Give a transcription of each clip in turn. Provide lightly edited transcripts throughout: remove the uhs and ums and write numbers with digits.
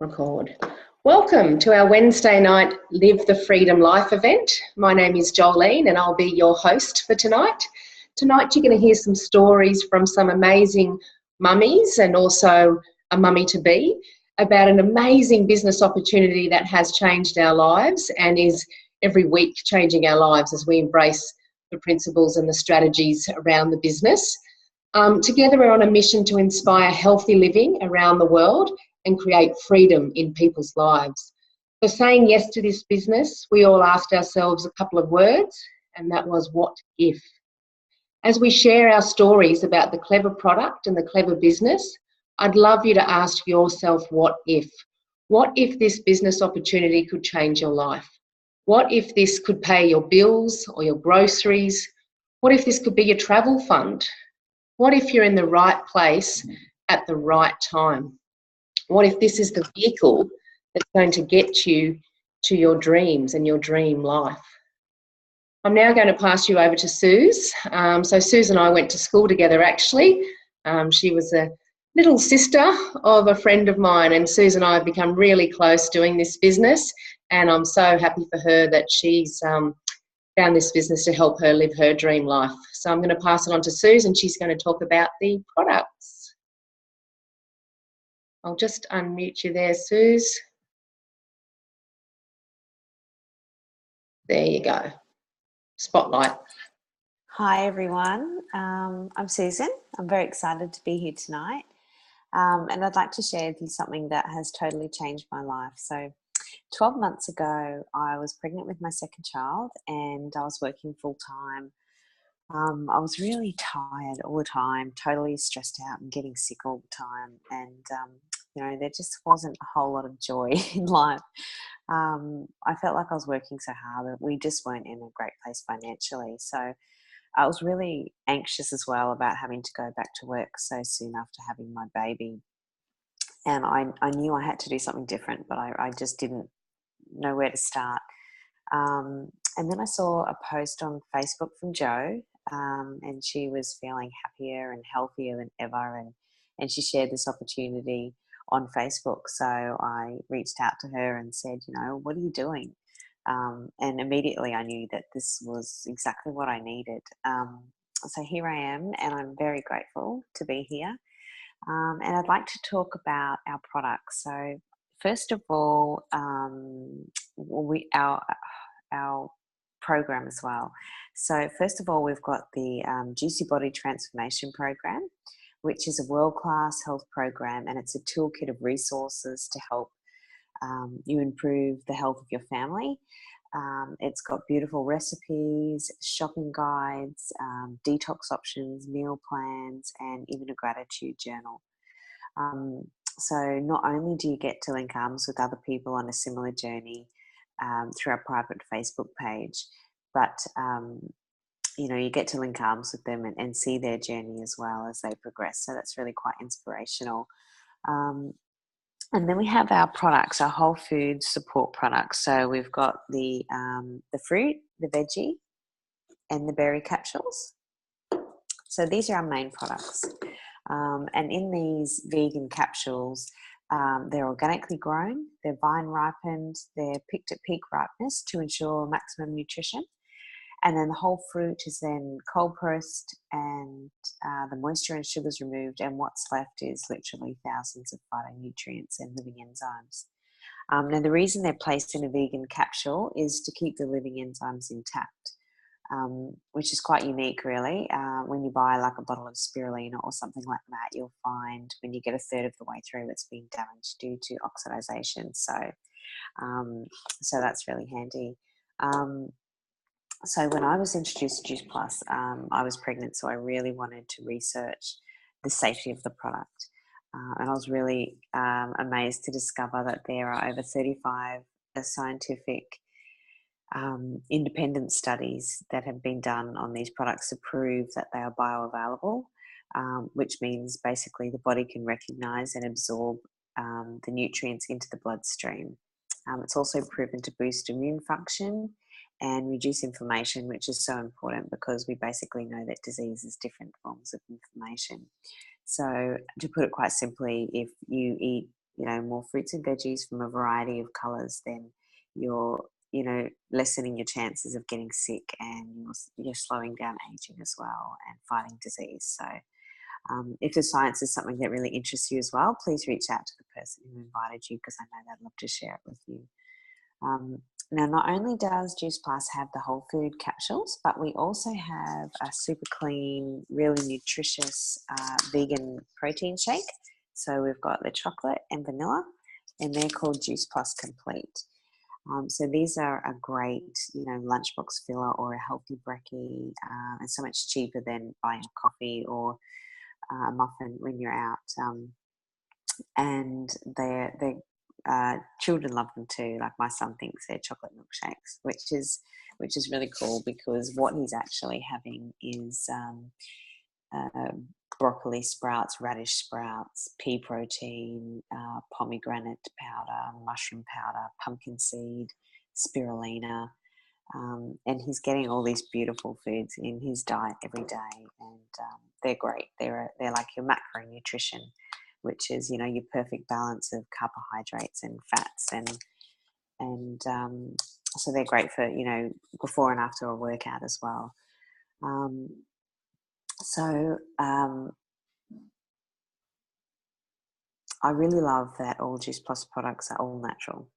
Record. Welcome to our Wednesday night Live the Freedom Life event. My name is Jolene and I'll be your host for tonight. Tonight you're going to hear some stories from some amazing mummies and also a mummy to be about an amazing business opportunity that has changed our lives and is every week changing our lives as we embrace the principles and the strategies around the business. Together we're on a mission to inspire healthy living around the world and create freedom in people's lives. For saying yes to this business, we all asked ourselves a couple of words, and that was, what if? As we share our stories about the clever product and the clever business, I'd love you to ask yourself, what if? What if this business opportunity could change your life? What if this could pay your bills or your groceries? What if this could be your travel fund? What if you're in the right place at the right time? What if this is the vehicle that's going to get you to your dreams and your dream life? I'm now going to pass you over to Suze. So Suze and I went to school together actually. She was a little sister of a friend of mine, and Suze and I have become really close doing this business, and I'm so happy for her that she's found this business to help her live her dream life. So I'm going to pass it on to Suze and she's going to talk about the products. I'll just unmute you there, Suze. There you go. Spotlight. Hi, everyone. I'm Susan. I'm very excited to be here tonight. And I'd like to share with you something that has totally changed my life. So 12 months ago, I was pregnant with my second child and I was working full time. I was really tired all the time, totally stressed out and getting sick all the time. And, there just wasn't a whole lot of joy in life. I felt like I was working so hard that we just weren't in a great place financially. So I was really anxious as well about having to go back to work so soon after having my baby. And I knew I had to do something different, but I just didn't know where to start. And then I saw a post on Facebook from Jo, and she was feeling happier and healthier than ever. And she shared this opportunity on Facebook. So I reached out to her and said, what are you doing? And immediately I knew that this was exactly what I needed. So here I am, and I'm very grateful to be here. And I'd like to talk about our products. So first of all, our program as well. So first of all, we've got the Juicy Body Transformation Program, which is a world-class health program, and it's a toolkit of resources to help you improve the health of your family. It's got beautiful recipes, shopping guides, detox options, meal plans, and even a gratitude journal. So not only do you get to link arms with other people on a similar journey through our private Facebook page, but you get to link arms with them and see their journey as well as they progress. So that's really quite inspirational. And then we have our products, our whole food support products. So we've got the fruit, the veggie, and the berry capsules. So these are our main products. And in these vegan capsules, they're organically grown, they're vine ripened, they're picked at peak ripeness to ensure maximum nutrition. And then the whole fruit is then cold pressed and the moisture and sugars removed, and what's left is literally thousands of phytonutrients and living enzymes. Now the reason they're placed in a vegan capsule is to keep the living enzymes intact, which is quite unique really. When you buy like a bottle of spirulina or something like that, you'll find when you get a third of the way through it's been damaged due to oxidization. So that's really handy. So when I was introduced to Juice Plus, I was pregnant, so I really wanted to research the safety of the product. And I was really amazed to discover that there are over 35 scientific independent studies that have been done on these products to prove that they are bioavailable, which means basically the body can recognize and absorb the nutrients into the bloodstream. It's also proven to boost immune function and reduce inflammation, which is so important because we basically know that disease is different forms of inflammation. So to put it quite simply, if you eat more fruits and veggies from a variety of colours, then you're, lessening your chances of getting sick, and you're slowing down aging as well and fighting disease. So if the science is something that really interests you as well, please reach out to the person who invited you, because I know they'd love to share it with you. Now, not only does Juice Plus have the whole food capsules, but we also have a super clean, really nutritious vegan protein shake. So we've got the chocolate and vanilla, and they're called Juice Plus Complete. So these are a great, lunchbox filler or a healthy brekkie, and so much cheaper than buying a coffee or a muffin when you're out. And they're children love them too. Like my son thinks they're chocolate milkshakes, which is really cool, because what he's actually having is broccoli sprouts, radish sprouts, pea protein, pomegranate powder, mushroom powder, pumpkin seed, spirulina, and he's getting all these beautiful foods in his diet every day, and they're great. They're like your macronutrition, which is your perfect balance of carbohydrates and fats, and so they're great for before and after a workout as well. I really love that all Juice Plus products are all natural.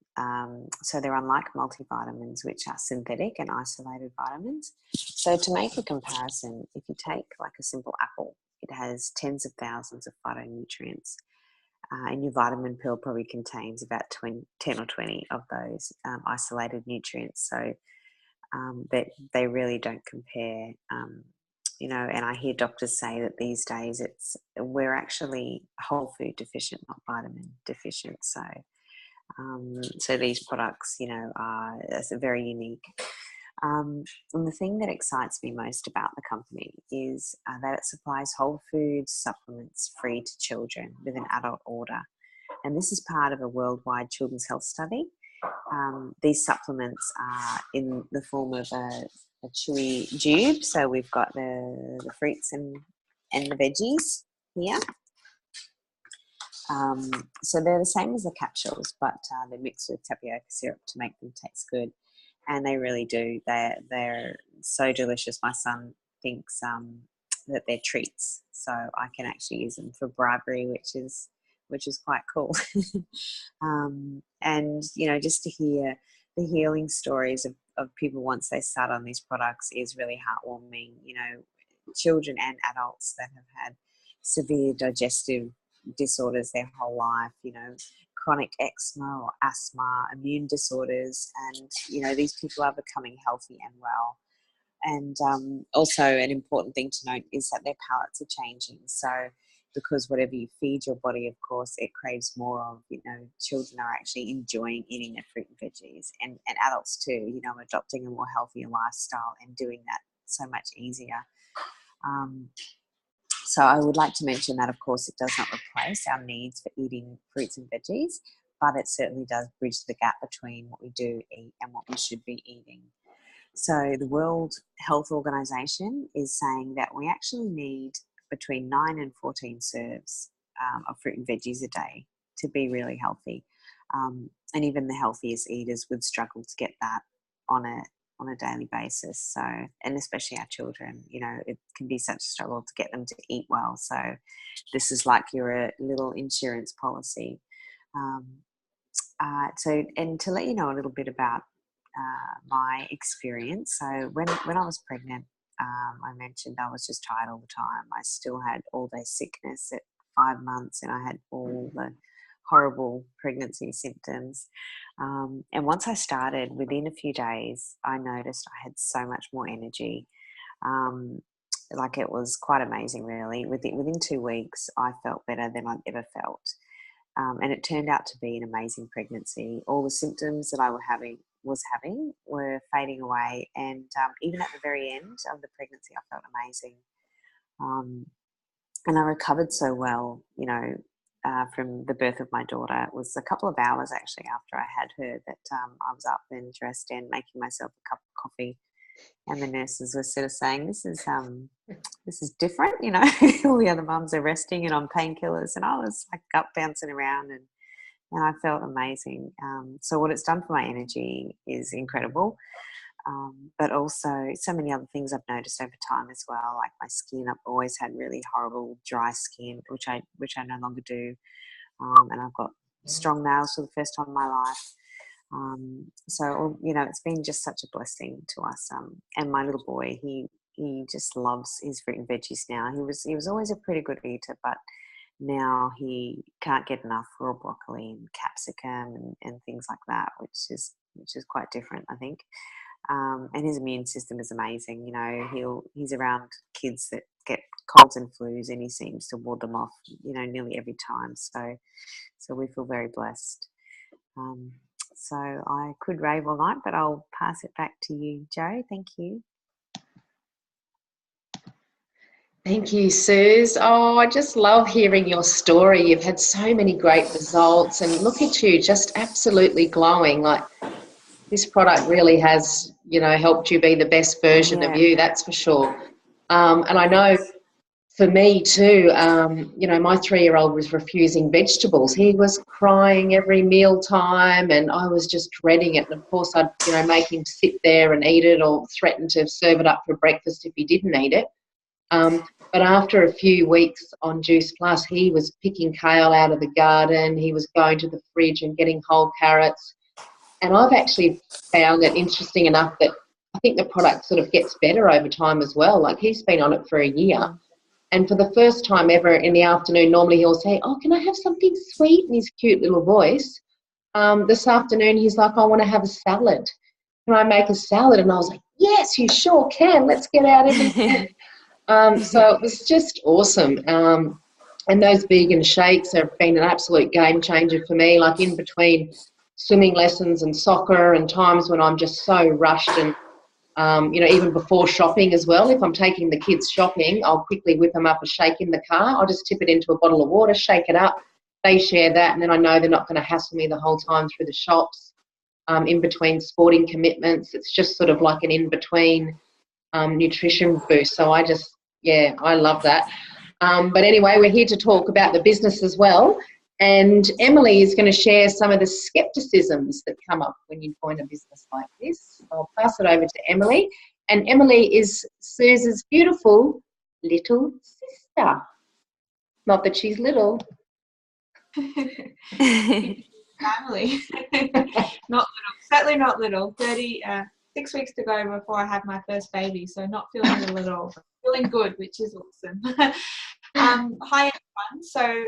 So they're unlike multivitamins, which are synthetic and isolated vitamins. So to make a comparison, if you take like a simple apple, it has tens of thousands of phytonutrients. And your vitamin pill probably contains about 10 or 20 of those isolated nutrients. So they really don't compare. And I hear doctors say that these days we're actually whole food deficient, not vitamin deficient. So these products, are very unique. And the thing that excites me most about the company is that it supplies whole food supplements free to children with an adult order. And this is part of a worldwide children's health study. These supplements are in the form of a chewy tube. So we've got the fruits and the veggies here. So they're the same as the capsules, but they're mixed with tapioca syrup to make them taste good. And they really do. They're so delicious. My son thinks that they're treats. So I can actually use them for bribery, which is quite cool. And just to hear the healing stories of people once they start on these products is really heartwarming. Children and adults that have had severe digestive disorders their whole life, chronic eczema or asthma, immune disorders, and these people are becoming healthy and well. And also an important thing to note is that their palates are changing. So because whatever you feed your body, of course, it craves more of. Children are actually enjoying eating their fruit and veggies, and adults too, adopting a more healthier lifestyle and doing that so much easier. So I would like to mention that, of course, it does not replace our needs for eating fruits and veggies, but it certainly does bridge the gap between what we do eat and what we should be eating. So the World Health Organization is saying that we actually need between 9 and 14 serves of fruit and veggies a day to be really healthy. And even the healthiest eaters would struggle to get that on a daily basis. So, and especially our children, it can be such a struggle to get them to eat well. So this is like your little insurance policy. And to let you know a little bit about my experience. So when I was pregnant, I mentioned I was just tired all the time. I still had all-day sickness at 5 months, and I had all the horrible pregnancy symptoms. And once I started, within a few days, I noticed I had so much more energy. Like it was quite amazing, really. Within 2 weeks, I felt better than I'd ever felt. And it turned out to be an amazing pregnancy. All the symptoms that I was having were fading away. And even at the very end of the pregnancy, I felt amazing. And I recovered so well, from the birth of my daughter. It was a couple of hours actually after I had her that I was up and dressed and making myself a cup of coffee. And the nurses were sort of saying, this is different, all the other mums are resting and on painkillers. And I was like up bouncing around and and I felt amazing. So what it's done for my energy is incredible. But also so many other things I've noticed over time as well, like my skin. I've always had really horrible dry skin, which I no longer do, and I've got strong nails for the first time in my life. So it's been just such a blessing to us. And my little boy, he just loves his fruit and veggies now. He was always a pretty good eater, but now he can't get enough raw broccoli and capsicum and things like that, which is quite different, I think. And his immune system is amazing. He's around kids that get colds and flus, and he seems to ward them off, nearly every time. So we feel very blessed. So I could rave all night, but I'll pass it back to you, Jo. Thank you. Thank you, Suze. Oh, I just love hearing your story. You've had so many great results, and look at you, just absolutely glowing. Like, this product really has, helped you be the best version of you, that's for sure. And I know for me too, my 3-year-old was refusing vegetables. He was crying every meal time, and I was just dreading it. And of course, I'd, make him sit there and eat it, or threaten to serve it up for breakfast if he didn't eat it. But after a few weeks on Juice Plus, he was picking kale out of the garden. He was going to the fridge and getting whole carrots. And I've actually found it interesting enough that I think the product sort of gets better over time as well. Like, he's been on it for a year. And for the first time ever in the afternoon, normally he'll say, "Oh, can I have something sweet?" in his cute little voice. This afternoon, he's like, "I want to have a salad. Can I make a salad?" And I was like, "Yes, you sure can. Let's get out everything." So it was just awesome. And those vegan shakes have been an absolute game changer for me. Like, in between swimming lessons and soccer and times when I'm just so rushed, and even before shopping as well, if I'm taking the kids shopping, I'll quickly whip them up a shake in the car. I'll just tip it into a bottle of water, shake it up. They share that, and then I know they're not going to hassle me the whole time through the shops. In between sporting commitments, it's just sort of like an in-between nutrition boost. So I love that. But anyway, we're here to talk about the business as well. And Emily is going to share some of the skepticisms that come up when you join a business like this. I'll pass it over to Emily. And Emily is Suze's beautiful little sister. Not that she's little. Family. Not little. Certainly not little. 6 weeks to go before I have my first baby, so not feeling little at all. Feeling good, which is awesome. Hi, everyone. So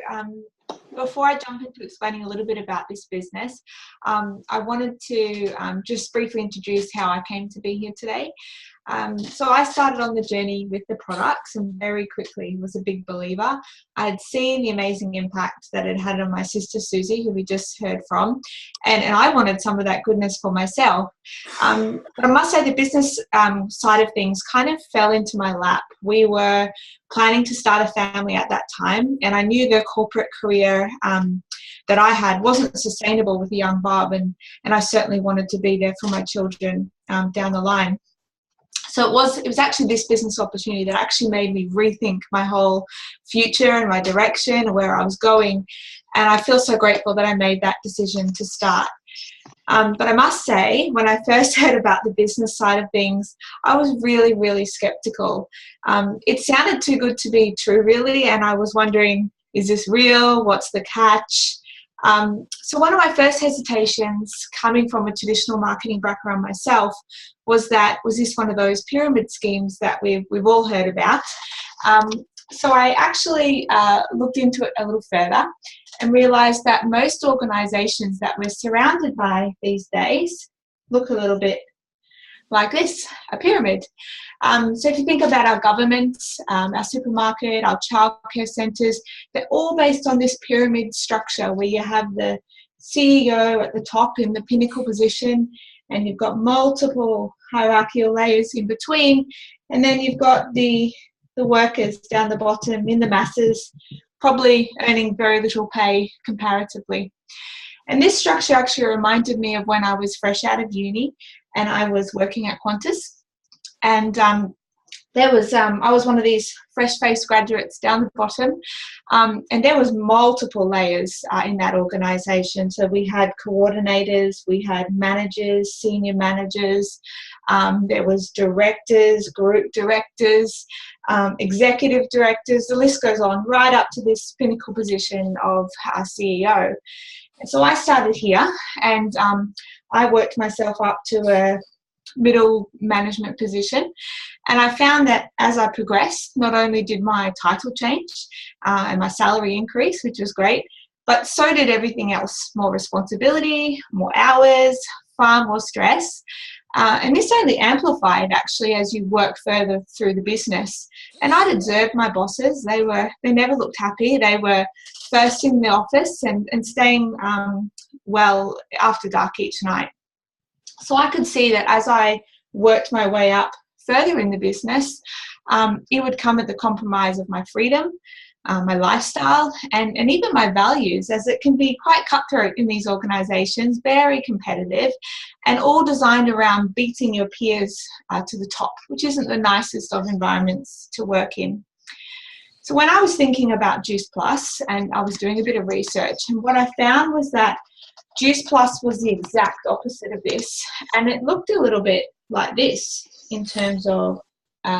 before I jump into explaining a little bit about this business, I wanted to just briefly introduce how I came to be here today. So I started on the journey with the products, and very quickly was a big believer. I had seen the amazing impact that it had on my sister Susie, who we just heard from, and I wanted some of that goodness for myself. But I must say the business side of things kind of fell into my lap. We were planning to start a family at that time, and I knew the corporate career that I had wasn't sustainable with a young Bob, and I certainly wanted to be there for my children down the line. So it was actually this business opportunity that actually made me rethink my whole future and my direction and where I was going. And I feel so grateful that I made that decision to start. But I must say, when I first heard about the business side of things, I was really, really skeptical. It sounded too good to be true, really. And I was wondering, is this real? What's the catch? So one of my first hesitations, coming from a traditional marketing background myself, was this one of those pyramid schemes that we've all heard about? So I actually looked into it a little further and realized that most organizations that we're surrounded by these days look a little bit like this, a pyramid. So if you think about our governments, our supermarket, our childcare centres, they're all based on this pyramid structure where you have the CEO at the top in the pinnacle position, and you've got multiple hierarchical layers in between, and then you've got the workers down the bottom in the masses, probably earning very little pay comparatively. And this structure actually reminded me of when I was fresh out of uni and I was working at Qantas. And there was I was one of these fresh-faced graduates down the bottom, and there was multiple layers in that organisation. So we had coordinators, we had managers, senior managers, there was directors, group directors, executive directors. The list goes on right up to this pinnacle position of our CEO. And so I started here, and I worked myself up to a middle management position, and I found that as I progressed, not only did my title change and my salary increase, which was great, but so did everything else. More responsibility, more hours, far more stress, and this only amplified actually as you work further through the business. And I'd observed my bosses; they never looked happy. They were first in the office and staying well after dark each night. So I could see that as I worked my way up further in the business, it would come at the compromise of my freedom, my lifestyle, and even my values, as it can be quite cutthroat in these organisations, very competitive, and all designed around beating your peers to the top, which isn't the nicest of environments to work in. So when I was thinking about Juice Plus, and I was doing a bit of research, and what I found was that Juice Plus was the exact opposite of this, and it looked a little bit like this in terms of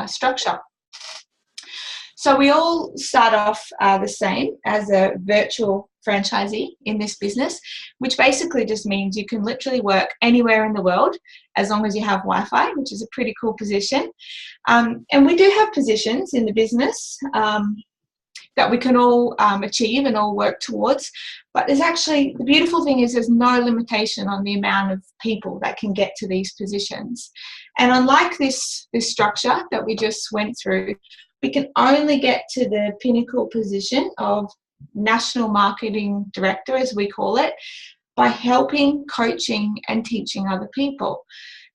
structure. So we all start off the same as a virtual franchisee in this business, which basically just means you can literally work anywhere in the world as long as you have Wi-Fi, which is a pretty cool position. And we do have positions in the business that we can all achieve and all work towards. But there's actually, the beautiful thing is there's no limitation on the amount of people that can get to these positions. And unlike this structure that we just went through, we can only get to the pinnacle position of National Marketing Director, as we call it, by helping, coaching, and teaching other people.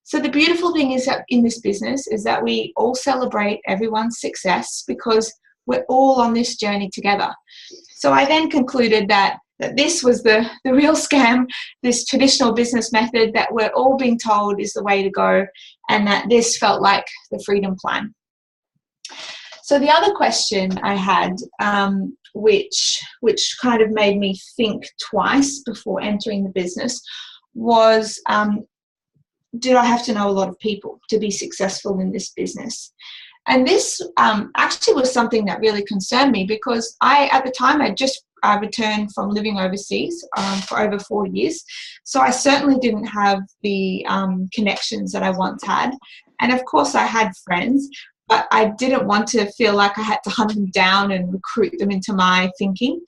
So the beautiful thing is that in this business is that we all celebrate everyone's success because we're all on this journey together. So I then concluded that this was the real scam, this traditional business method that we're all being told is the way to go, and that this felt like the freedom plan. So the other question I had, which kind of made me think twice before entering the business, was did I have to know a lot of people to be successful in this business? And this actually was something that really concerned me because at the time, I just returned from living overseas for over 4 years. So I certainly didn't have the connections that I once had. And of course, I had friends, but I didn't want to feel like I had to hunt them down and recruit them into my thinking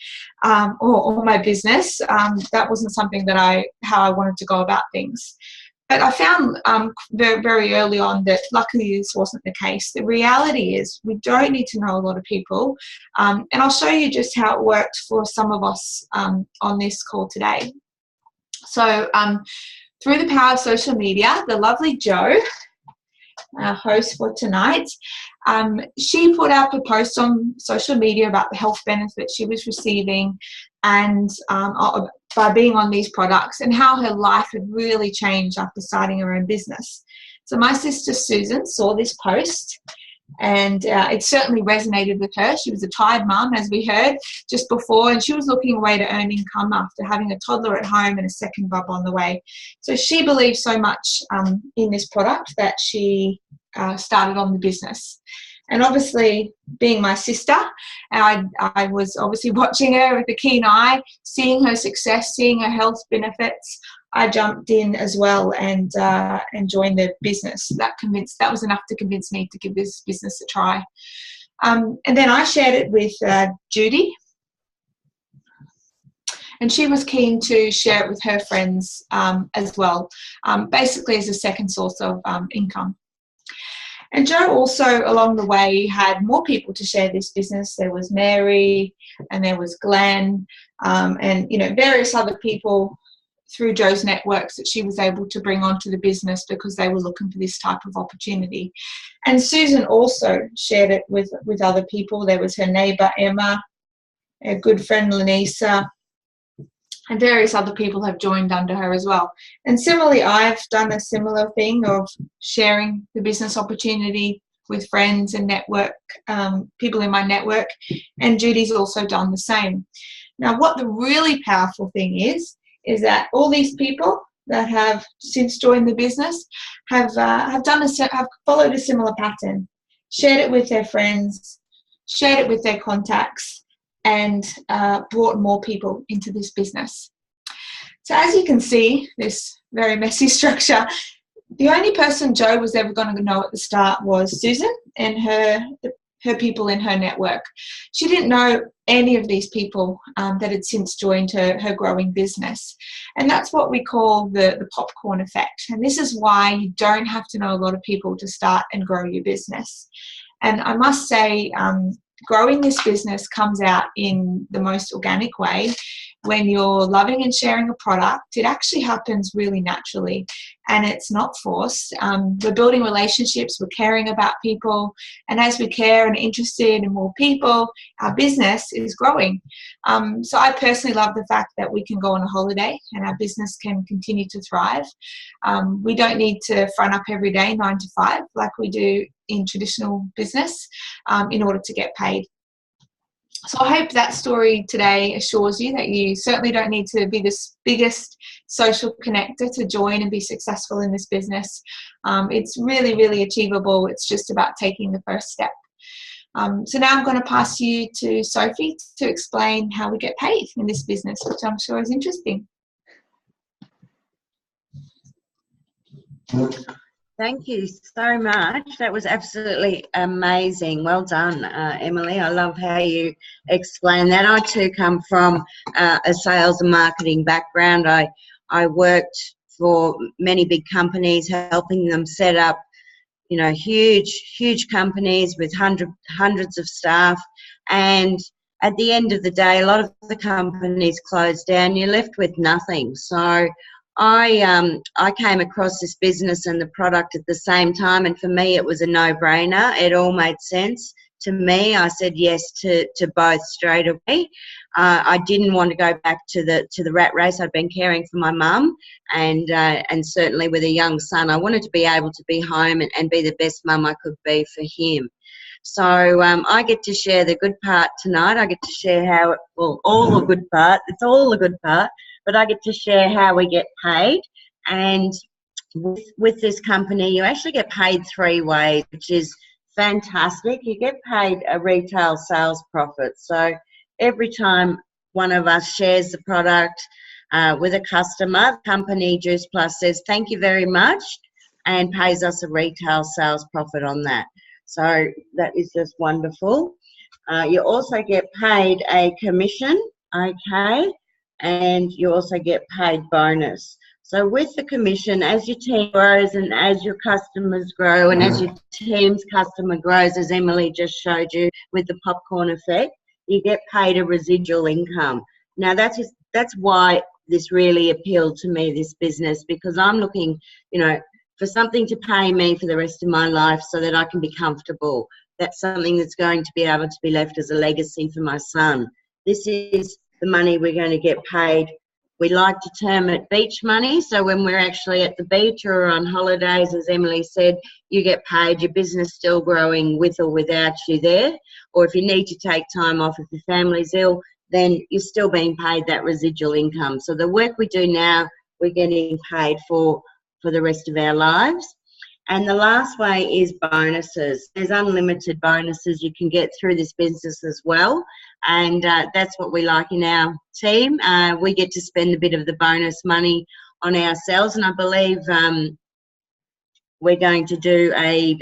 or my business. That wasn't something how I wanted to go about things. But I found very, very early on that luckily this wasn't the case. The reality is we don't need to know a lot of people. And I'll show you just how it worked for some of us on this call today. So through the power of social media, the lovely Jo, our host for tonight, she put up a post on social media about the health benefits she was receiving and by being on these products, and how her life had really changed after starting her own business. So my sister Susan saw this post, and it certainly resonated with her. She was a tired mum, as we heard just before, and she was looking a way to earn income after having a toddler at home and a second bub on the way. So she believed so much in this product that she started on the business. And obviously, being my sister, I was obviously watching her with a keen eye, seeing her success, seeing her health benefits. I jumped in as well and joined the business. That was enough to convince me to give this business a try. And then I shared it with Judy, and she was keen to share it with her friends as well, basically as a second source of income. And Jo also, along the way, had more people to share this business. There was Mary, and there was Glenn, and various other people through Jo's networks that she was able to bring onto the business because they were looking for this type of opportunity. And Susan also shared it with other people. There was her neighbour Emma, her good friend Lanisa, and various other people have joined under her as well. And similarly, I've done a similar thing of sharing the business opportunity with friends and network, people in my network, and Judy's also done the same. Now, what the really powerful thing is that all these people that have since joined the business have followed a similar pattern, shared it with their friends, shared it with their contacts, and brought more people into this business. So as you can see, this very messy structure, the only person Joe was ever going to know at the start was Susan and her people in her network. She didn't know any of these people that had since joined her growing business. And that's what we call the popcorn effect. And this is why you don't have to know a lot of people to start and grow your business. And I must say, growing this business comes out in the most organic way. When you're loving and sharing a product, it actually happens really naturally and it's not forced. We're building relationships, we're caring about people, and as we care and are interested in more people, our business is growing. So I personally love the fact that we can go on a holiday and our business can continue to thrive. We don't need to front up every day 9 to 5 like we do in traditional business in order to get paid. So I hope that story today assures you that you certainly don't need to be this biggest social connector to join and be successful in this business. It's really, really achievable. It's just about taking the first step. So now I'm going to pass you to Sophie to explain how we get paid in this business, which I'm sure is interesting. Thank you so much. That was absolutely amazing. Well done, Emily. I love how you explain that. I too come from a sales and marketing background. I worked for many big companies, helping them set up, you know, huge companies with hundreds of staff. And at the end of the day, a lot of the companies closed down. You're left with nothing. So I came across this business and the product at the same time, and for me it was a no-brainer. It all made sense to me. I said yes to both straight away. I didn't want to go back to the rat race. I'd been caring for my mum, and certainly with a young son, I wanted to be able to be home and be the best mum I could be for him. So I get to share the good part tonight. I get to share all the good part. It's all the good part. But I get to share how we get paid. And with this company, you actually get paid 3 ways, which is fantastic. You get paid a retail sales profit. So every time one of us shares the product with a customer, the company Juice Plus says, thank you very much, and pays us a retail sales profit on that. So that is just wonderful. You also get paid a commission, okay? And you also get paid bonus. So with the commission, as your team grows and as your customers grow and as your team's customer grows, as Emily just showed you with the popcorn effect, you get paid a residual income. Now that's why this really appealed to me, this business, because I'm looking, you know, for something to pay me for the rest of my life so that I can be comfortable. That's something that's going to be able to be left as a legacy for my son. This is the money we're going to get paid. We like to term it beach money. So when we're actually at the beach or on holidays, as Emily said, you get paid, your business still growing with or without you there. Or if you need to take time off if your family's ill, then you're still being paid that residual income. So the work we do now, we're getting paid for the rest of our lives. And the last way is bonuses. There's unlimited bonuses you can get through this business as well. And that's what we like in our team. We get to spend a bit of the bonus money on ourselves. And I believe we're going to do a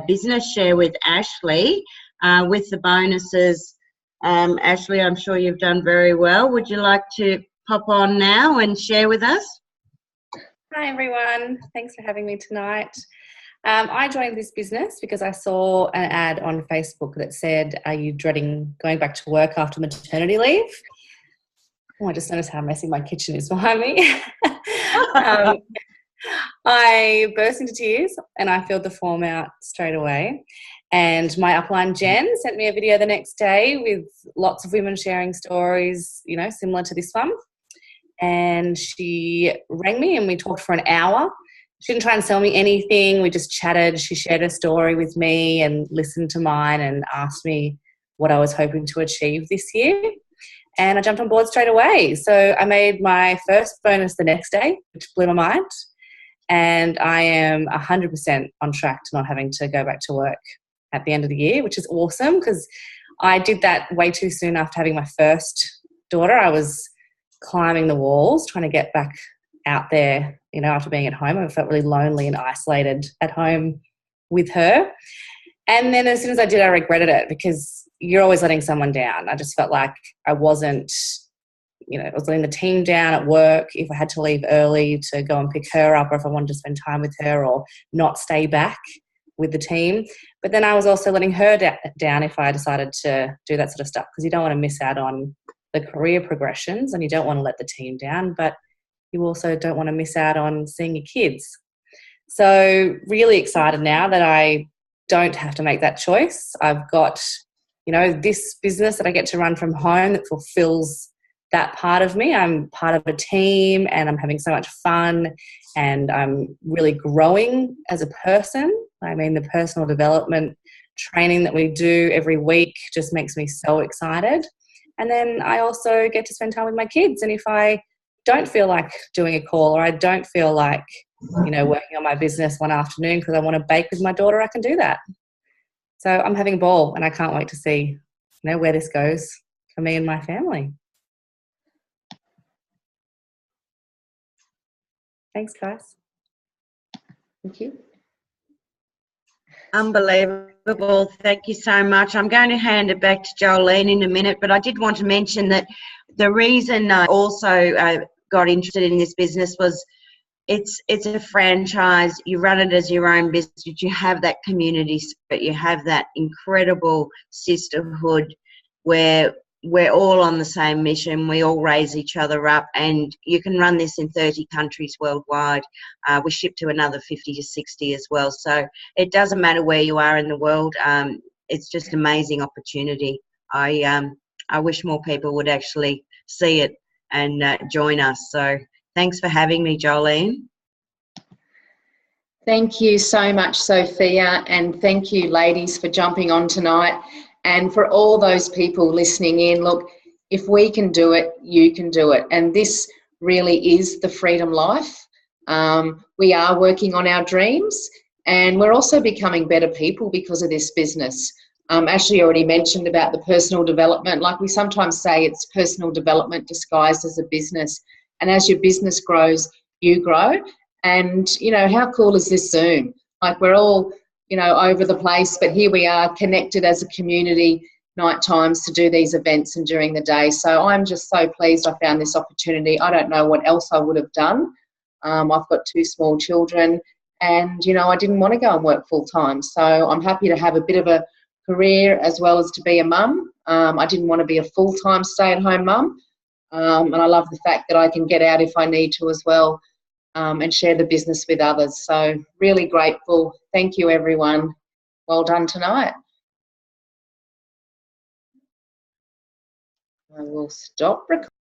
business share with Ashley with the bonuses. Ashley, I'm sure you've done very well. Would you like to pop on now and share with us? Hi everyone, thanks for having me tonight. I joined this business because I saw an ad on Facebook that said, are you dreading going back to work after maternity leave? Oh, I just noticed how messy my kitchen is behind me. I burst into tears and I filled the form out straight away. And my upline Jen sent me a video the next day with lots of women sharing stories, you know, similar to this one. And she rang me and we talked for an hour she didn't try and sell me anything. We just chatted. She shared her story with me and listened to mine and asked me what I was hoping to achieve this year. And I jumped on board straight away. So I made my first bonus the next day, which blew my mind. And I am 100% on track to not having to go back to work at the end of the year, which is awesome because I did that way too soon after having my first daughter. I was climbing the walls, trying to get back out there, you know, after being at home. I felt really lonely and isolated at home with her. And then as soon as I did, I regretted it because you're always letting someone down. I just felt like I wasn't, you know, I was letting the team down at work if I had to leave early to go and pick her up, or if I wanted to spend time with her, or not stay back with the team. But then I was also letting her down if I decided to do that sort of stuff, because you don't want to miss out on the career progressions and you don't want to let the team down, but you also don't want to miss out on seeing your kids. So really excited now that I don't have to make that choice. I've got, you know, this business that I get to run from home that fulfills that part of me. I'm part of a team and I'm having so much fun and I'm really growing as a person. I mean, the personal development training that we do every week just makes me so excited. And then I also get to spend time with my kids. And if I don't feel like doing a call, or I don't feel like, you know, working on my business one afternoon because I want to bake with my daughter, I can do that. So I'm having a ball and I can't wait to see, you know, where this goes for me and my family. Thanks, guys. Thank you. Unbelievable. Thank you so much. I'm going to hand it back to Jolene in a minute, but I did want to mention that the reason I also got interested in this business was it's a franchise. You run it as your own business. You have that community spirit. You have that incredible sisterhood where we're all on the same mission. We all raise each other up, and you can run this in 30 countries worldwide. We ship to another 50 to 60 as well. So it doesn't matter where you are in the world. It's just an amazing opportunity. I wish more people would actually see it and join us. So thanks for having me, Jolene. Thank you so much, Sophia, and thank you, ladies, for jumping on tonight. And for all those people listening in, look, if we can do it, you can do it. And this really is the freedom life. We are working on our dreams, and we're also becoming better people because of this business. Ashley already mentioned about the personal development. Like we sometimes say, it's personal development disguised as a business. And as your business grows, you grow. And, you know, how cool is this Zoom? Like we're all, you know, over the place, but here we are connected as a community night times to do these events and during the day. So I'm just so pleased I found this opportunity. I don't know what else I would have done. I've got 2 small children and, you know, I didn't want to go and work full time. So I'm happy to have a bit of a career as well as to be a mum. I didn't want to be a full-time stay-at-home mum. And I love the fact that I can get out if I need to as well. And share the business with others. So really grateful. Thank you, everyone. Well done tonight. I will stop recording.